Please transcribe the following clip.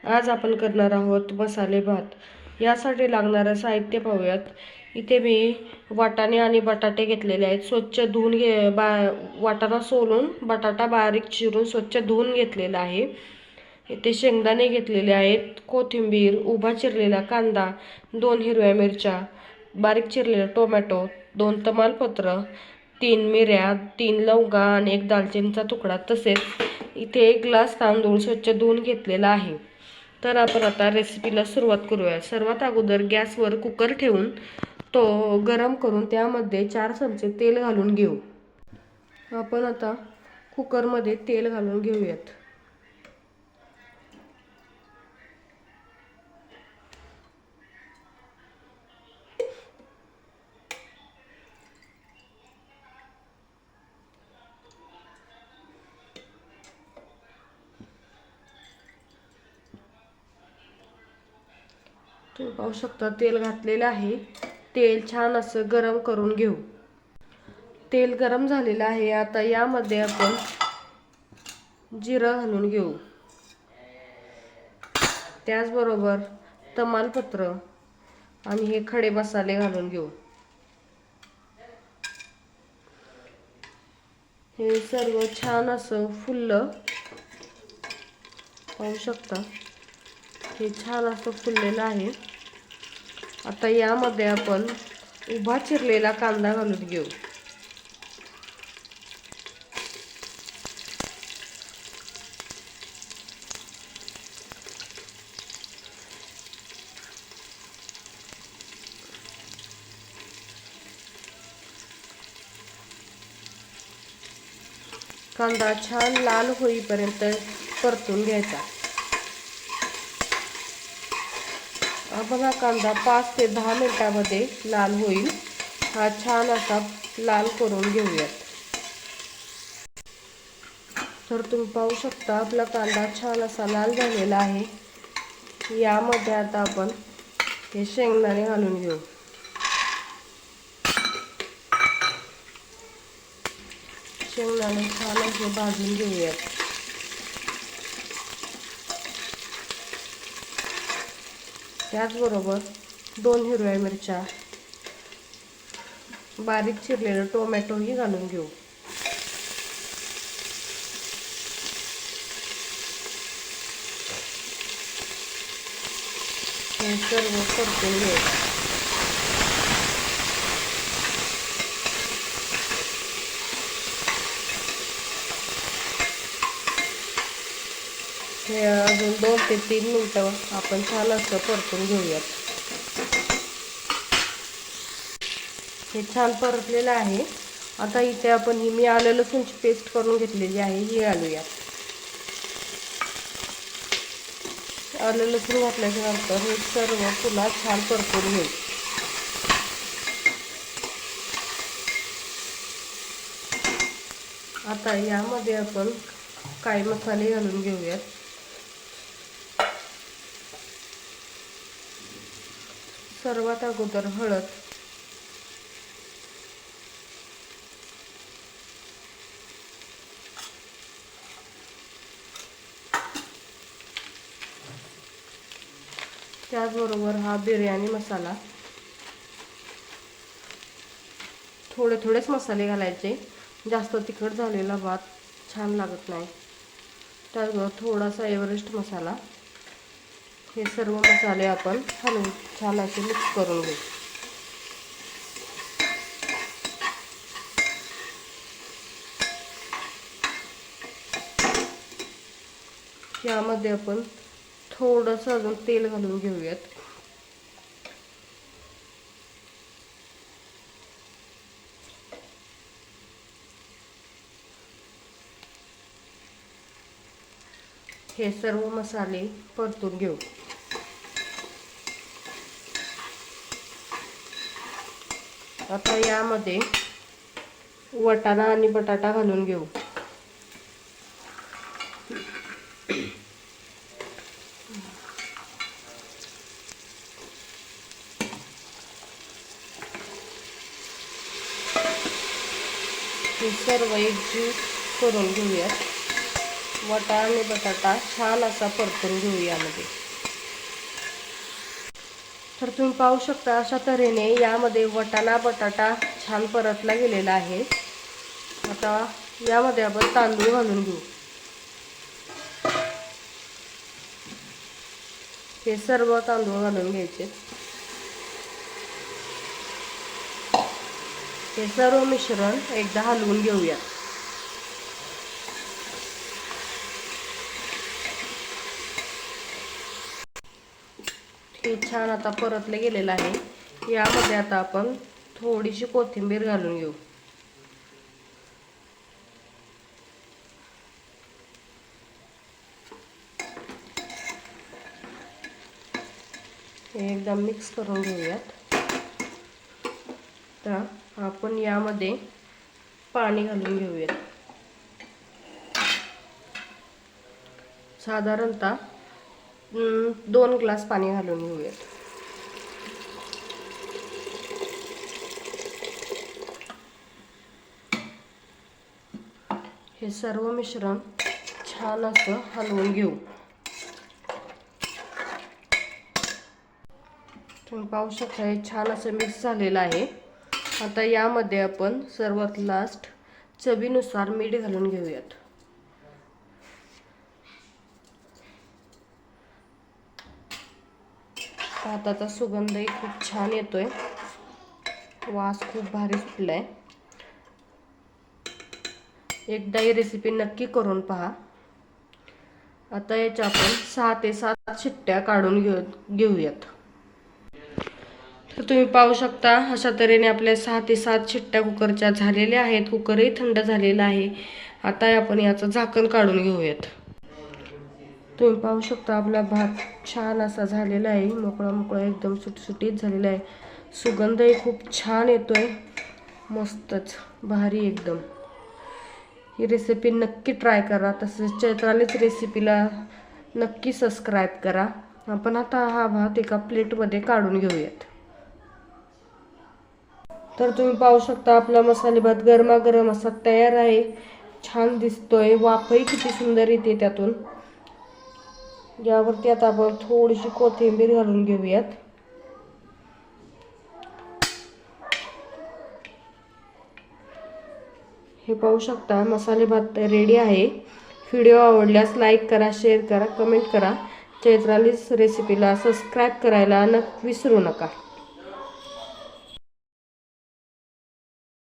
आज आपण करणार आहोत मसाले भात। यासाठी लागणारे साहित्य पाहूयात। इथे मी वाटाणे आणि बटाटे घेतलेले आहेत। स्वच्छ धुवून वाटाणा सोलून बटाटा बारीक चिरून स्वच्छ धुवून घेतलेला आहे। इथे शेंगदाणे घेतलेले आहेत, कोथिंबीर, उभा चिरलेला कांदा, 2 हिरव्या मिरच्या, बारीक चिरलेला टोमॅटो, 2 तमालपत्र, 3 मिऱ्या, 3 लवंगा आणि 1 दालचिनीचा तुकडा। तसेच इथे 1 ग्लास तांदूळ स्वच्छ धुवून घेतलेला आहे। तर आपण आता रेसिपीला सुरुवात करूया। सर्वात अगोदर गॅसवर कुकर ठेवून तो गरम करून त्यामध्ये 4 चमचे तेल घालून घेऊ। आपण आता कुकरमध्ये तेल घालून घेऊयात। तुम्ही पाहू शकता तेल घातलेलं आहे। तेल छान असं गरम करून घेऊ। तेल गरम झालेलं आहे। आता यामध्ये आपण जिरं घालून घेऊ, त्याचबरोबर तमालपत्र आणि हे खडे मसाले घालून घेऊ। हे सर्व छान असं फुललं, पाहू शकता हे छान असं फुललेलं आहे। आता यामध्ये आपण उभा चिरलेला कांदा घालून घेऊ। कांदा छान लाल होईपर्यंत परतून घ्यायचा। आपण हा कांदा 5 ते 10 मिनिटांमध्ये लाल होईल। हा छान असा लाल करून घेऊयात। तर तुम्ही पाहू शकता आपला कांदा छान असा लाल झालेला आहे। यामध्ये आता आपण हे शेंगदाणे घालून घेऊ। शेंगदाणे छान असे भाजून घेऊयात। त्याचबरोबर 2 हिरव्या मिरच्या, बारीक चिरलेला टोमॅटोही घालून घेऊ। हे सर्व परतून घेऊ। हे अजून 2 ते 3 मिनिटं आपण छान असं परतून घेऊयात। हे छान परतलेलं आहे। आता इथे आपण ही मी आलं लसूणची पेस्ट करून घेतलेली आहे, ही घालूया। आलं लसूण घातल्याच्या नंतर हे सर्व पुन्हा छान परतून घेऊ। आता यामध्ये आपण काही मसाले घालून घेऊयात। सर्वात अगोदर हळद, त्याचबरोबर हा बिर्याणी मसाला, थोडे थोडेच मसाले घालायचे, जास्त तिखट झालेला भात छान लागत नाही। त्याचबरोबर थोडासा एव्हरेस्ट मसाला। हे सर्व मसाले आपण घालून छान असे मिक्स करून घेऊ। यामध्ये आपण थोडंसं अजून तेल घालून घेऊयात। हे सर्व मसाले परतून घेऊ। आता यामध्ये वाटाणा आणि बटाटा घालून घेऊ। हे सर्व एकजीव करून घेऊयात। वाटाणा आणि बटाटा छान असा परतून घेऊ यामध्ये. तर तुम्ही पाहू शकता अशा तऱ्हेने यामध्ये वाटाणा बटाटा छान परतला गेलेला आहे. आता यामध्ये आपण तांदूळ घालून घेऊ. हे सर्व तांदूळ घालून घ्यायचे. हे सर्व मिश्रण एकदा हलवून घेऊया. हे छान आता परतले गेलेलं आहे. यामध्ये आता आपण थोडीशी कोथिंबीर घालून घेऊ. हे एकदम मिक्स करून घेऊयात. तर आपण यामध्ये पाणी घालून घेऊयात. साधारणतः 2 ग्लास पाणी घालून घेऊयात. हे सर्व मिश्रण छान असं हलवून घेऊ. तुम्ही पाहू शकता हे छान असं मिक्स झालेलं आहे. आता यामध्ये आपण सर्वात लास्ट चवीनुसार मीठ घालून घेऊयात. भाताचा सुगंधही खूप छान येतोय. वास खूप भारी सुटलाय. एकदा ही रेसिपी नक्की करून पहा. आता याच्या आपण 6 ते 7 शिट्ट्या काढून घेऊयात. तर तुम्ही पाहू शकता अशा तऱ्हेने आपल्या 6 ते 7 शिट्ट्या कुकरच्या झालेल्या आहेत. कुकरही थंड झालेला आहे. आता आपण याचं झाकण काढून घेऊयात. तुम्ही पाहू शकता आपला भात छान असा झालेला आहे. मोकळा मोकळा एकदम सुटसुटीत झालेला आहे. सुगंधही खूप छान येतोय. मस्तच भारी एकदम. ही रेसिपी नक्की ट्राय करा. तसेच चैत्रालीच रेसिपीला नक्की सबस्क्राईब करा. आपण आता हा भात एका प्लेटमध्ये काढून घेऊयात. तर तुम्ही पाहू शकता आपला मसाले भात गरमागरम असा तयार आहे. छान दिसतोय. वाफही किती सुंदर येते त्यातून. यावरती आता आपण थोडीशी कोथिंबीर घालून घेऊयात. हे पाहू शकता मसाले भात रेडी आहे. व्हिडिओ आवडल्यास लाईक करा, शेअर करा, कमेंट करा. चैत्रालीच रेसिपीला सबस्क्राईब करायला विसरू नका.